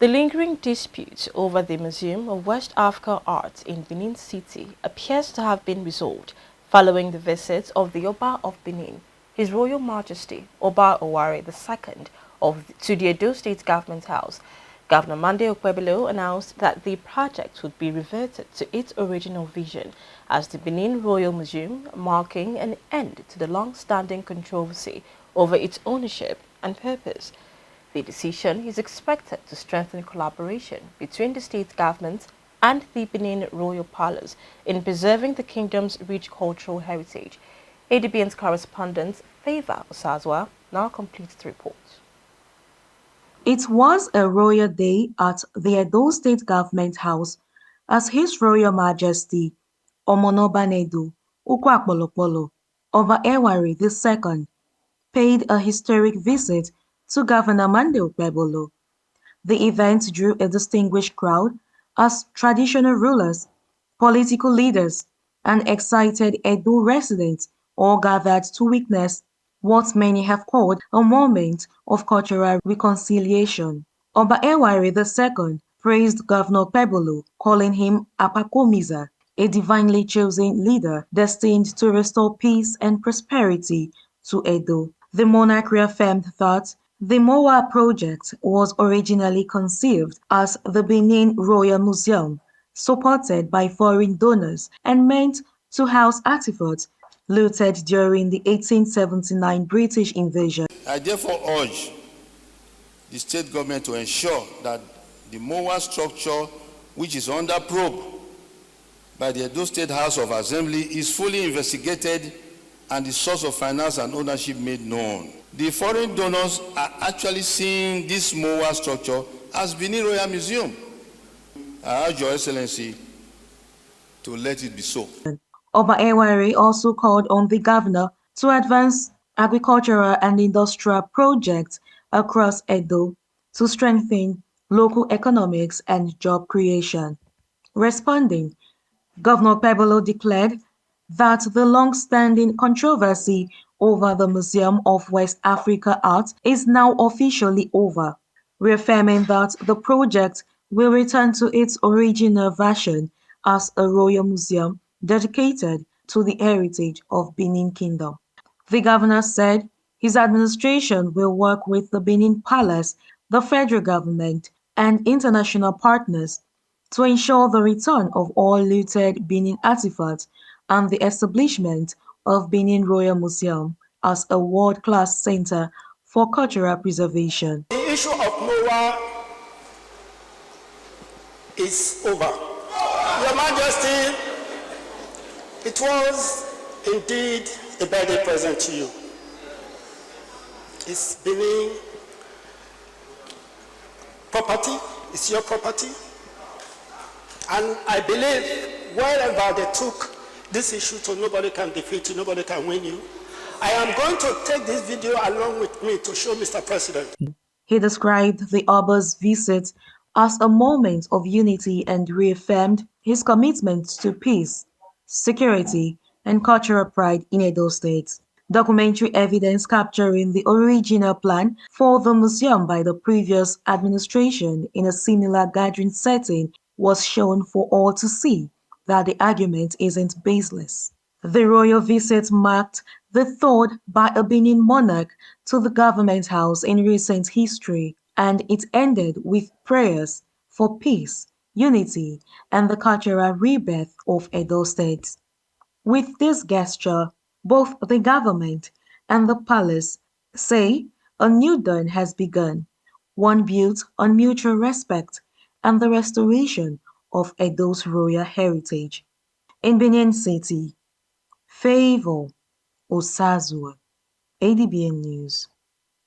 The lingering dispute over the Museum of West African Art in Benin City appears to have been resolved following the visit of the Oba of Benin, His Royal Majesty Oba Oware II, to the Edo State Government House. Governor Monday Okwebelo announced that the project would be reverted to its original vision as the Benin Royal Museum, marking an end to the long-standing controversy over its ownership and purpose. The decision is expected to strengthen collaboration between the state government and the Benin Royal Palace in preserving the kingdom's rich cultural heritage. ADBN's correspondent Favor Osazwa now completes the report. It was a royal day at the Edo State Government House as His Royal Majesty Omonobanedu Ukwakpolokpolo Oba Ewari II paid a historic visit to Governor Monday Okwebolo. The event drew a distinguished crowd as traditional rulers, political leaders, and excited Edo residents all gathered to witness what many have called a moment of cultural reconciliation. Oba Ewari II praised Governor Okwebolo, calling him Apakomiza, a divinely chosen leader destined to restore peace and prosperity to Edo. The monarch reaffirmed that the Mowaa project was originally conceived as the Benin Royal Museum, supported by foreign donors and meant to house artifacts looted during the 1879 British invasion. I therefore urge the state government to ensure that the Mowaa structure, which is under probe by the Edo State House of Assembly, is fully investigated and the source of finance and ownership made known. The foreign donors are actually seeing this Mowaa structure as Benin Royal Museum. I urge Your Excellency to let it be so. Oba Ewari also called on the governor to advance agricultural and industrial projects across Edo to strengthen local economics and job creation. Responding, Governor Okwebolo declared that the long-standing controversy over the Museum of West Africa Art is now officially over, reaffirming that the project will return to its original version as a royal museum dedicated to the heritage of Benin Kingdom. The governor said his administration will work with the Benin Palace, the federal government, and international partners to ensure the return of all looted Benin artifacts and the establishment of Benin Royal Museum as a world-class center for cultural preservation. The issue of Mowaa is over. Your Majesty, it was indeed a birthday present to you. It's Benin property, it's your property. And I believe wherever they took this issue to, nobody can defeat you, nobody can win you. I am going to take this video along with me to show Mr. President. He described the Oba's visit as a moment of unity and reaffirmed his commitment to peace, security, and cultural pride in Edo State. Documentary evidence capturing the original plan for the museum by the previous administration in a similar gathering setting was shown for all to see that the argument isn't baseless. The royal visit marked the third by a Benin monarch to the government house in recent history, and it ended with prayers for peace, unity, and the cultural rebirth of Edo State. With this gesture, both the government and the palace say a new dawn has begun, one built on mutual respect and the restoration of Edo's royal heritage. In Benin City, Favor Osazwa, ADBN News.